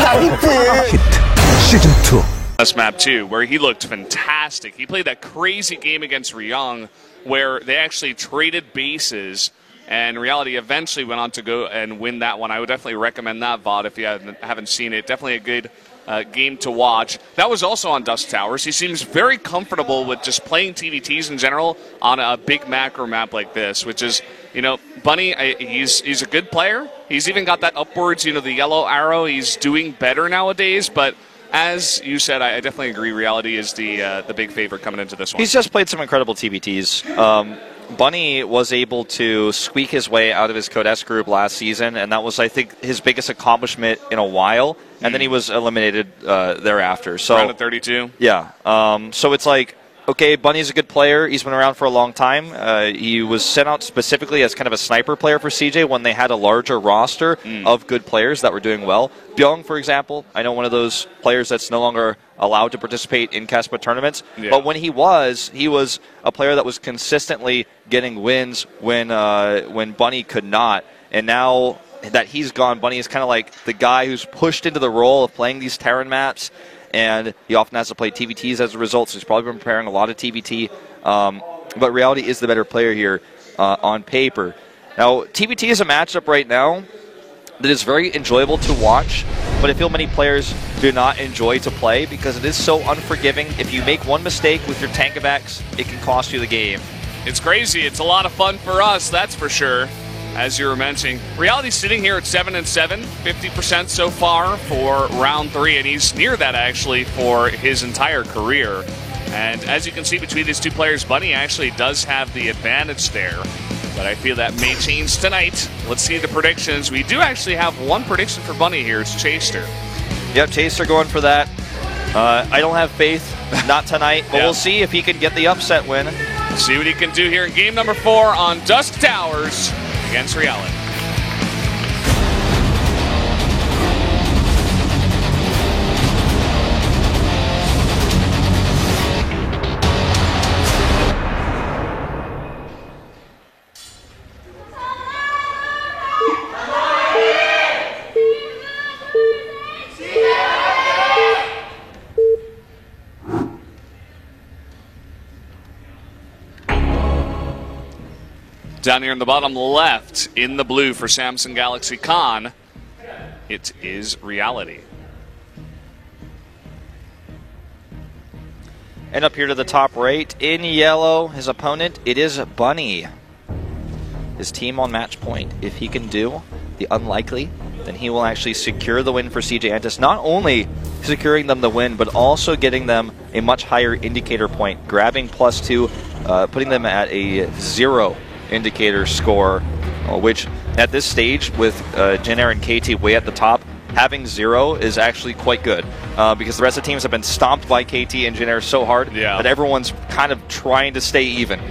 Season 2. This map too, where he looked fantastic. He played that crazy game against Ryung, where they actually traded bases, and Reality eventually went on to go and win that one. I would definitely recommend that VOD if you haven't seen it. Definitely a good game to watch. That was also on Dusk Towers. He seems very comfortable with just playing TVTs in general on a big macro map like this, which is, you know, Bunny, he's a good player. He's even got that upwards, you know, the yellow arrow. He's doing better nowadays, but as you said, I definitely agree. Reality is the big favorite coming into this one. He's just played some incredible TVTs. Bunny was able to squeak his way out of his Code S group last season, and that was, I think, his biggest accomplishment in a while. And then he was eliminated thereafter. So round of 32. Yeah. So it's like, okay, Bunny's a good player. He's been around for a long time. He was sent out specifically as kind of a sniper player for CJ when they had a larger roster of good players that were doing well. Byung, for example, I know one of those players that's no longer allowed to participate in KESPA tournaments. Yeah. But when he was a player that was consistently getting wins when Bunny could not. And now that he's gone, Bunny is kind of like the guy who's pushed into the role of playing these Terran maps. And he often has to play TVTs as a result, so he's probably been preparing a lot of TVT. But Reality is the better player here on paper. Now, TVT is a matchup right now that is very enjoyable to watch, but I feel many players do not enjoy to play because it is so unforgiving. If you make one mistake with your Tankovax, it can cost you the game. It's crazy. It's a lot of fun for us, that's for sure. As you were mentioning, Reality's sitting here at 7-7, 50% so far for round 3, and he's near that actually for his entire career. And as you can see between these two players, Bunny actually does have the advantage there, but I feel that may change tonight. Let's see the predictions. We do actually have one prediction for Bunny here. It's Chaser. Yep, Chaser going for that. I don't have faith, not tonight, but we'll see if he can get the upset win. See what he can do here in game number 4 on Dusk Towers against Reality. Down here in the bottom left, in the blue for Samsung Galaxy Con, it is Reality. And up here to the top right, in yellow, his opponent, it is Bunny. His team on match point. If he can do the unlikely, then he will actually secure the win for CJ Entus. Not only securing them the win, but also getting them a much higher indicator point, grabbing +2, putting them at a 0 indicator score, which at this stage with Jin Air and KT way at the top, having 0 is actually quite good because the rest of the teams have been stomped by KT and Jin Air so hard that everyone's kind of trying to stay even.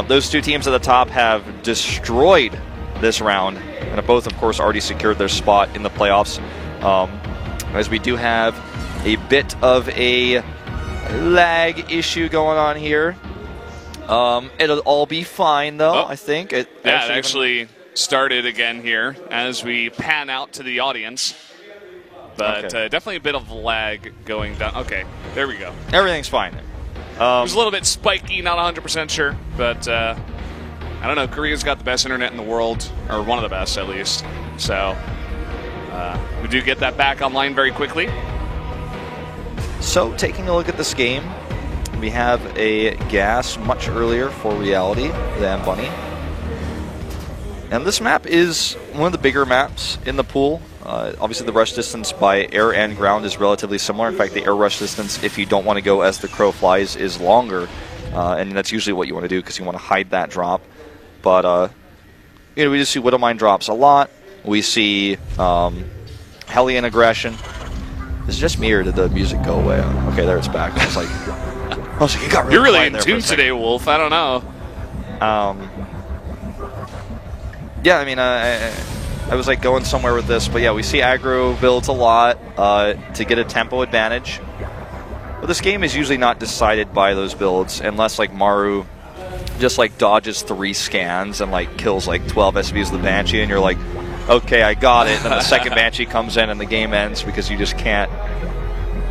Those two teams at the top have destroyed this round and have both, of course, already secured their spot in the playoffs. As we do have a bit of a lag issue going on here. It'll all be fine, though, I think. It actually started again here as we pan out to the audience. But definitely a bit of lag going down. Okay, there we go. Everything's fine. It was a little bit spiky, not 100% sure. But I don't know. Korea's got the best internet in the world, or one of the best at least. So we do get that back online very quickly. So taking a look at this game, we have a gas much earlier for Reality than Bunny. And this map is one of the bigger maps in the pool. Obviously the rush distance by air and ground is relatively similar. In fact, the air rush distance, if you don't want to go as the crow flies, is longer. And that's usually what you want to do because you want to hide that drop. But we just see Widowmine drops a lot. We see Hellion aggression. Is it just me or did the music go away? Okay, there it's back. I was like, you got really You're really in tune today, Wolf. I don't know. Yeah, I mean, I was like going somewhere with this, but yeah, we see aggro builds a lot to get a tempo advantage. But this game is usually not decided by those builds unless like Maru just like dodges 3 scans and like kills like 12 SBs with the Banshee, and you're like, okay, I got it. Then the second Banshee comes in and the game ends because you just can't.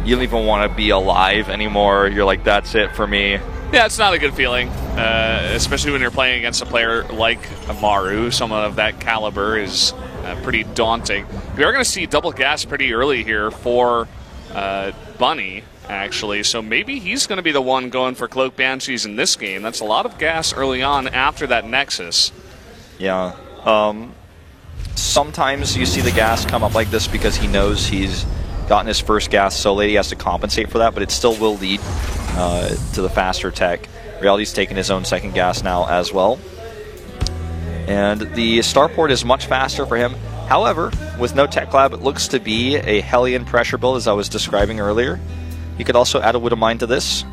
You don't even want to be alive anymore. You're like, that's it for me. Yeah, it's not a good feeling, especially when you're playing against a player like Amaru. Someone of that caliber is pretty daunting. We are going to see double gas pretty early here for Bunny, actually. So maybe he's going to be the one going for Cloak Banshees in this game. That's a lot of gas early on after that Nexus. Yeah. Sometimes you see the gas come up like this because he knows he's gotten his first gas so late he has to compensate for that, but it still will lead to the faster tech. Reality's taking his own second gas now as well. And the starport is much faster for him. However, with no tech lab, it looks to be a Hellion pressure build, as I was describing earlier. You could also add a Widow Mine to this.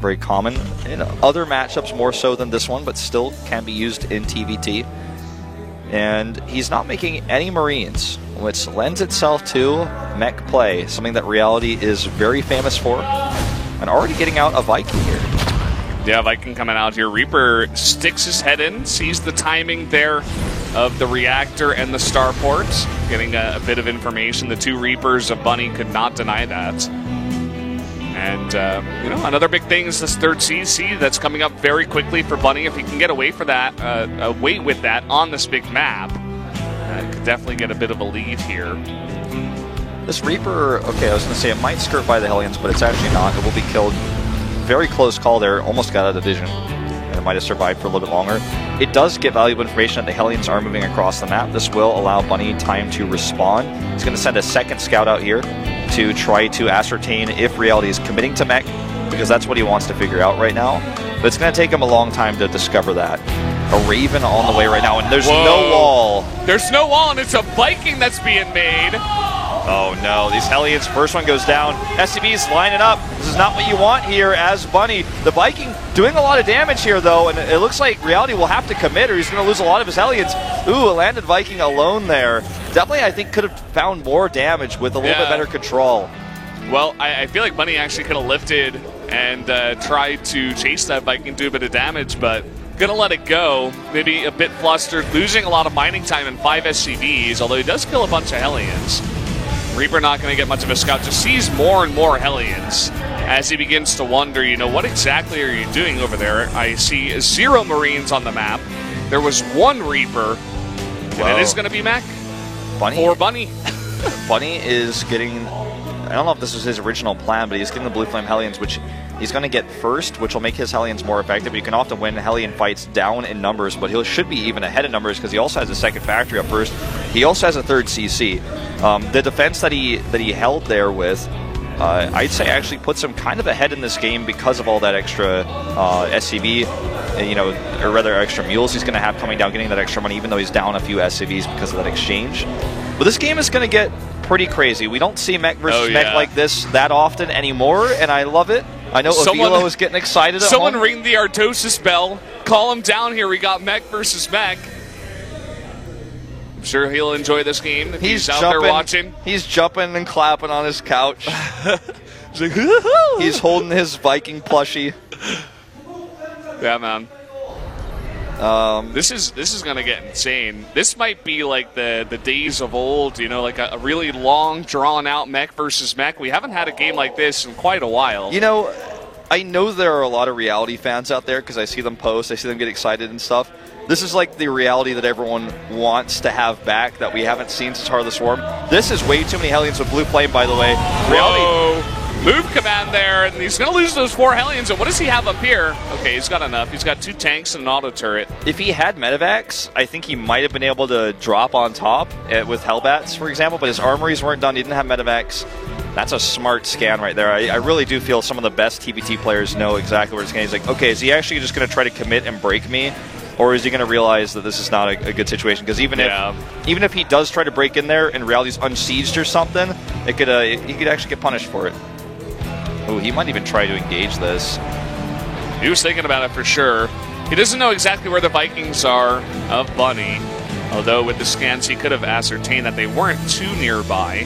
Very common in other matchups, more so than this one, but still can be used in TVT. And he's not making any Marines, which lends itself to mech play, something that Reality is very famous for. And already getting out a Viking here. Yeah, Viking coming out here. Reaper sticks his head in, sees the timing there of the reactor and the starport, getting a bit of information. The two Reapers of Bunny could not deny that. And, you know, another big thing is this third CC that's coming up very quickly for Bunny. If he can get away with that on this big map, could definitely get a bit of a lead here. This Reaper, okay, I was going to say it might skirt by the Hellions, but it's actually not. It will be killed. Very close call there. Almost got out of vision. And it might have survived for a little bit longer. It does get valuable information that the Hellions are moving across the map. This will allow Bunny time to respawn. He's going to send a second scout out here to try to ascertain if Reality is committing to mech, because that's what he wants to figure out right now. But it's going to take him a long time to discover that. A Raven on the way right now, and there's no wall. There's no wall, and it's a Viking that's being made. Oh no, these Hellions, first one goes down. SCV's lining up. This is not what you want here as Bunny. The Viking doing a lot of damage here though, and it looks like Reality will have to commit or he's going to lose a lot of his Hellions. Ooh, a landed Viking alone there. Definitely, I think, could have found more damage with a little bit better control. Well, I feel like Bunny actually could have lifted and tried to chase that Viking, do a bit of damage, but gonna let it go. Maybe a bit flustered, losing a lot of mining time and 5 SCVs, although he does kill a bunch of Hellions. Reaper not going to get much of a scout, just sees more and more Hellions as he begins to wonder, you know, what exactly are you doing over there? I see 0 Marines on the map. There was 1 Reaper, and it is going to be mech. Bunny. Or Bunny. Bunny is getting, I don't know if this was his original plan, but he's getting the Blue Flame Hellions, which he's going to get first, which will make his Hellions more effective. You can often win Hellion fights down in numbers, but he should be even ahead in numbers because he also has a second factory up first. He also has a third CC. The defense that he held there with, I'd say actually puts him kind of ahead in this game because of all that extra SCV, you know, or rather extra mules he's going to have coming down, getting that extra money, even though he's down a few SCVs because of that exchange. But this game is going to get pretty crazy. We don't see mech versus mech like this that often anymore, and I love it. I know Avilo is getting excited at Someone home. ring the Artosis bell. Call him down here. We got mech versus mech. I'm sure he'll enjoy this game if he's out there watching. He's jumping and clapping on his couch. He's like, he's holding his Viking plushie. Yeah, man. This is gonna get insane. This might be like the days of old, you know, like a really long, drawn-out mech versus mech. We haven't had a game like this in quite a while. You know, I know there are a lot of Reality fans out there because I see them post, I see them get excited and stuff. This is like the Reality that everyone wants to have back that we haven't seen since Heart of the Swarm. This is way too many Hellions with Blue Flame, by the way. Reality. Move command there, and he's going to lose those 4 Hellions. And what does he have up here? Okay, he's got enough. He's got 2 tanks and an auto turret. If he had Medivacs, I think he might have been able to drop on top with Hellbats, for example, but his armories weren't done. He didn't have Medivacs. That's a smart scan right there. I really do feel some of the best TBT players know exactly where it's going. He's like, okay, is he actually just going to try to commit and break me? Or is he going to realize that this is not a good situation? Because even if he does try to break in there and Reality's unsieged or something, he could actually get punished for it. Oh, he might even try to engage this. He was thinking about it for sure. He doesn't know exactly where the Vikings are of Bunny, although with the scans he could have ascertained that they weren't too nearby.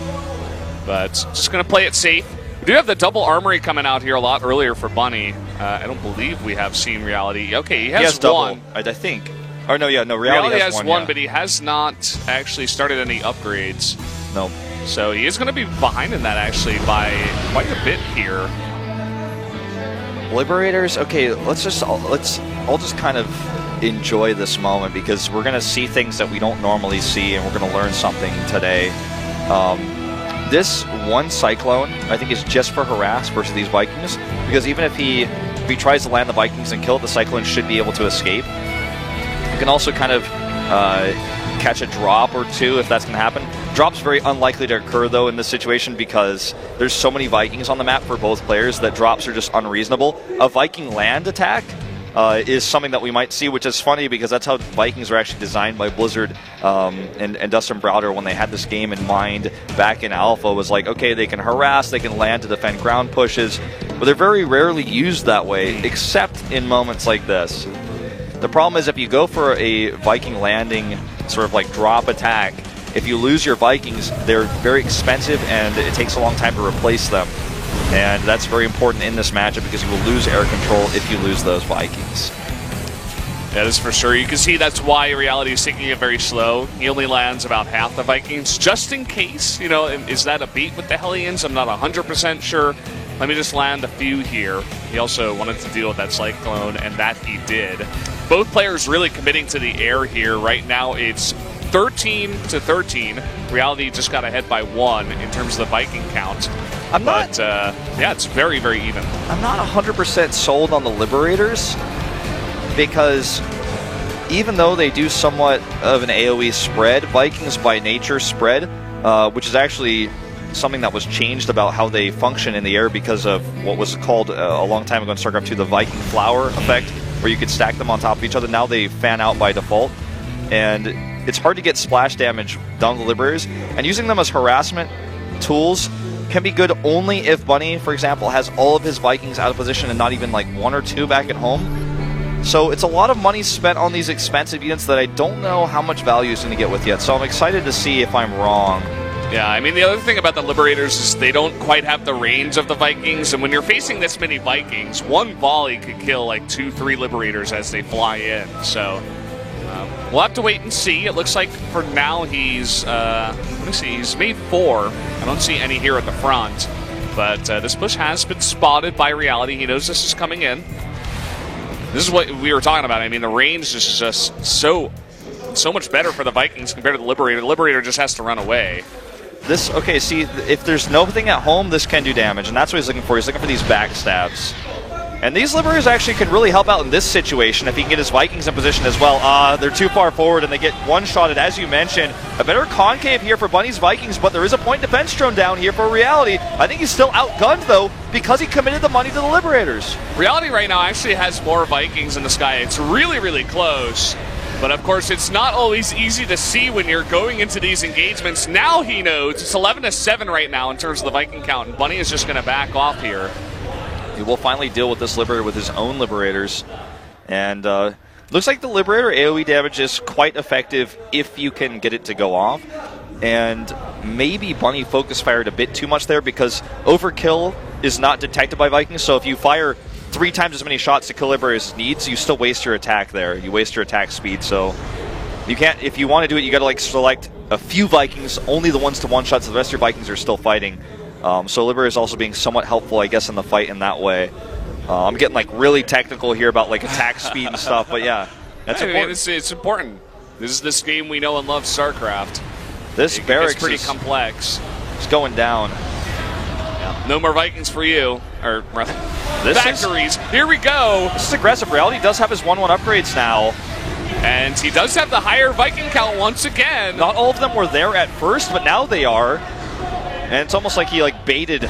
But just going to play it safe. We do have the double armory coming out here a lot earlier for Bunny. I don't believe we have seen Reality. Okay, he has double, one. I think. Or no, yeah, no, Reality has one, yeah. but he has not actually started any upgrades. No. So he is going to be behind in that actually by quite a bit here. Liberators, okay, I'll just kind of enjoy this moment because we're going to see things that we don't normally see, and we're going to learn something today. This one Cyclone, I think, is just for harass versus these Vikings, because even if he tries to land the Vikings and kill it, the Cyclone should be able to escape. You can also kind of catch a drop or two if that's going to happen. Drop's very unlikely to occur, though, in this situation because there's so many Vikings on the map for both players that drops are just unreasonable. A Viking land attack is something that we might see, which is funny because that's how Vikings are actually designed by Blizzard and Dustin Browder when they had this game in mind back in Alpha. Was like, okay, they can harass, they can land to defend ground pushes, but they're very rarely used that way, except in moments like this. The problem is if you go for a Viking landing sort of like drop attack, if you lose your Vikings, they're very expensive and it takes a long time to replace them. And that's very important in this matchup because you will lose air control if you lose those Vikings. That is for sure. You can see that's why Reality is taking it very slow. He only lands about half the Vikings, just in case. You know, is that a beat with the Hellions? I'm not 100% sure. Let me just land a few here. He also wanted to deal with that Cyclone, and that he did. Both players really committing to the air here. Right now it's 13-13. Reality just got ahead by 1 in terms of the Viking count. Yeah, it's very, very even. I'm not 100% sold on the Liberators because even though they do somewhat of an AoE spread, Vikings by nature spread, which is actually something that was changed about how they function in the air because of what was called a long time ago in StarCraft 2, the Viking flower effect, where you could stack them on top of each other. Now they fan out by default, and it's hard to get splash damage down the Liberators, and using them as harassment tools can be good only if Bunny, for example, has all of his Vikings out of position and not even like 1 or 2 back at home. So it's a lot of money spent on these expensive units that I don't know how much value is going to get with yet. So I'm excited to see if I'm wrong. Yeah, I mean, the other thing about the Liberators is they don't quite have the range of the Vikings, and when you're facing this many Vikings, one volley could kill like 2-3 Liberators as they fly in. So we'll have to wait and see. It looks like for now he's, let me see, he's made 4. I don't see any here at the front, but this push has been spotted by Reality. He knows this is coming in. This is what we were talking about. I mean, the range is just so much better for the Vikings compared to the Liberator. The Liberator just has to run away. This, okay, see, if there's nothing at home, this can do damage, and that's what he's looking for. He's looking for these backstabs. And these Liberators actually can really help out in this situation if he can get his Vikings in position as well. They're too far forward, and they get one-shotted, as you mentioned. A better concave here for Bunny's Vikings, but there is a point defense drone down here for Reality. I think he's still outgunned, though, because he committed the money to the Liberators. Reality right now actually has more Vikings in the sky. It's really, really close. But of course, it's not always easy to see when you're going into these engagements. Now he knows. It's 11-7 right now in terms of the Viking count, and Bunny is just going to back off here. He will finally deal with this Liberator with his own Liberators. And looks like the Liberator AoE damage is quite effective if you can get it to go off. And maybe Bunny focus fired a bit too much there because overkill is not detected by Vikings. So if you fire 3 times as many shots to kill Liberators needs, you still waste your attack there. You waste your attack speed. So you can't, if you want to do it, you got to like select a few Vikings, only the ones to one-shot, so the rest of your Vikings are still fighting. So Liberator is also being somewhat helpful, I guess, in the fight in that way. I'm getting like really technical here about like attack speed and stuff, but yeah, that's important. It's important. This is this game we know and love, StarCraft. This barracks is pretty complex. It's going down. Yeah. No more Vikings for you, or factories. Here we go. This is aggressive. Reality does have his 1-1 upgrades now. And he does have the higher Viking count once again. Not all of them were there at first, but now they are. And it's almost like he like baited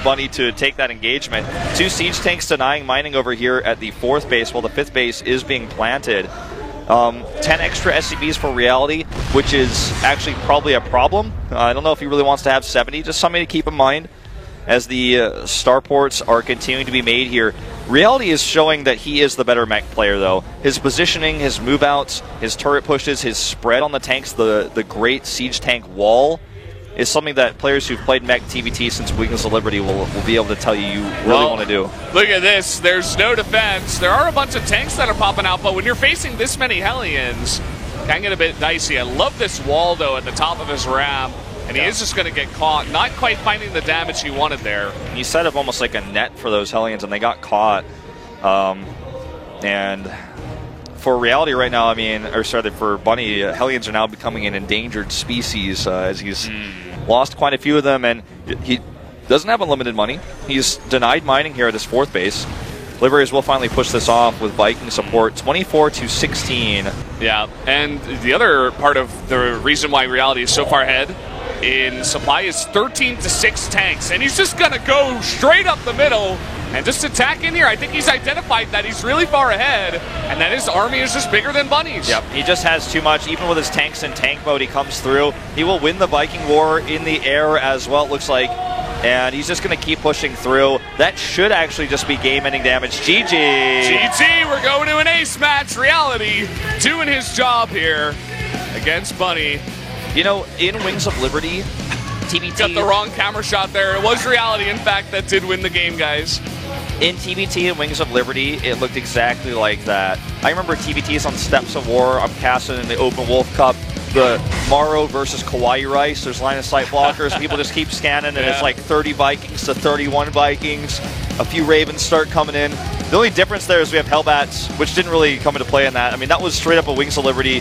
Bunny to take that engagement. 2 siege tanks denying mining over here at the 4th base while the 5th base is being planted. 10 extra SCVs for Reality, which is actually probably a problem. I don't know if he really wants to have 70. Just something to keep in mind as the starports are continuing to be made here. Reality is showing that he is the better mech player, though. His positioning, his move-outs, his turret pushes, his spread on the tanks, the great siege tank wall. is something that players who've played mech TBT since Wings of Liberty will be able to tell you really want to do. Look at this. There's no defense. There are a bunch of tanks that are popping out, but when you're facing this many Hellions, can get a bit dicey. I love this wall, though, at the top of his ramp, and he is just going to get caught, not quite finding the damage he wanted there. He set up almost like a net for those Hellions, and they got caught. And for Reality right now, for Bunny, Hellions are now becoming an endangered species as he's lost quite a few of them, and he doesn't have unlimited money. He's denied mining here at his 4th base. Liberators will finally push this off with Viking support, 24-16. Yeah, and the other part of the reason why Reality is so far ahead in supply is 13-6 tanks, and he's just going to go straight up the middle and just attack in here. I think he's identified that he's really far ahead, and that his army is just bigger than Bunny's. Yep, he just has too much. Even with his tanks in tank mode, he comes through. He will win the Viking War in the air as well, it looks like. And he's just going to keep pushing through. That should actually just be game-ending damage. GG! GG, we're going to an ace match. Reality doing his job here against Bunny. You know, in Wings of Liberty, TBT... Got the wrong camera shot there. It was Reality, in fact, that did win the game, guys. In TBT and Wings of Liberty, it looked exactly like that. I remember TBTs on Steps of War. I'm casting in the Open Wolf Cup. The Morrow versus Kawaii Rice. There's line of sight blockers. People just keep scanning, and it's like 30 Vikings to 31 Vikings. A few Ravens start coming in. The only difference there is we have Hellbats, which didn't really come into play in that. I mean, that was straight up a Wings of Liberty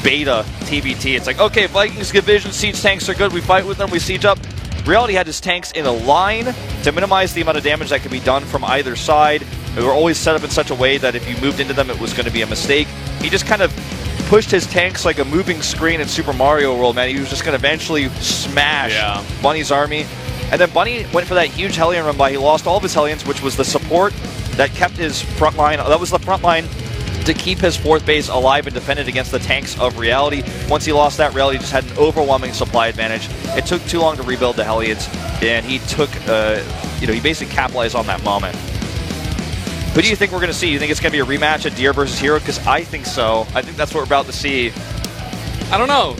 beta TBT. It's like, okay, Vikings get vision, siege tanks are good. We fight with them, we siege up. Reality had his tanks in a line to minimize the amount of damage that could be done from either side. They were always set up in such a way that if you moved into them, it was going to be a mistake. He just kind of pushed his tanks like a moving screen in Super Mario World, man. He was just going to eventually smash Bunny's army. And then Bunny went for that huge Hellion run by. He lost all of his Hellions, which was the support that kept his front line. That was the front line to keep his 4th base alive and defended against the tanks of Reality. Once he lost that, Reality just had an overwhelming supply advantage. It took too long to rebuild the Hellions, and he took, he basically capitalized on that moment. Who do you think we're going to see? You think it's going to be a rematch of Deer versus Hero? Because I think so. I think that's what we're about to see. I don't know.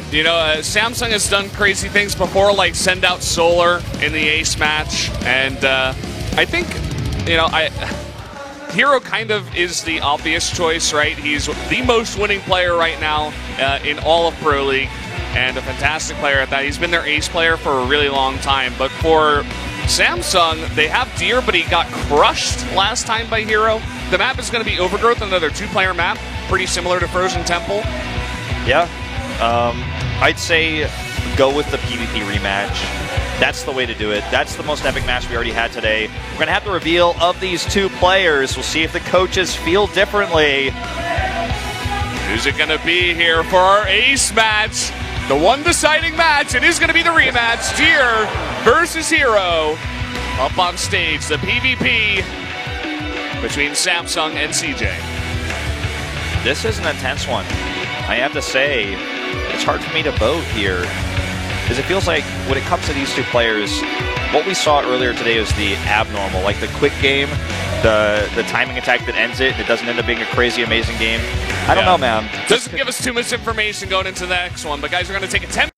Samsung has done crazy things before, like send out Solar in the ace match, and I think, Hero kind of is the obvious choice, right? He's the most winning player right now in all of Pro League, and a fantastic player at that. He's been their ace player for a really long time. But for Samsung, they have Deer, but he got crushed last time by Hero. The map is going to be Overgrowth, another 2-player map, pretty similar to Frozen Temple. Yeah, I'd say go with the PvP rematch. That's the way to do it. That's the most epic match we already had today. We're going to have the reveal of these 2 players. We'll see if the coaches feel differently. Who's it going to be here for our ace match? The one deciding match. It is going to be the rematch. Deer versus Hero. Up on stage, the PvP between Samsung and CJ. This is an intense one. I have to say, it's hard for me to vote here. Because it feels like when it comes to these 2 players, what we saw earlier today was the abnormal, like the quick game, the timing attack that ends it, and it doesn't end up being a crazy, amazing game. I don't know, man. Doesn't give us too much information going into the next one, but guys, we're going to take a 10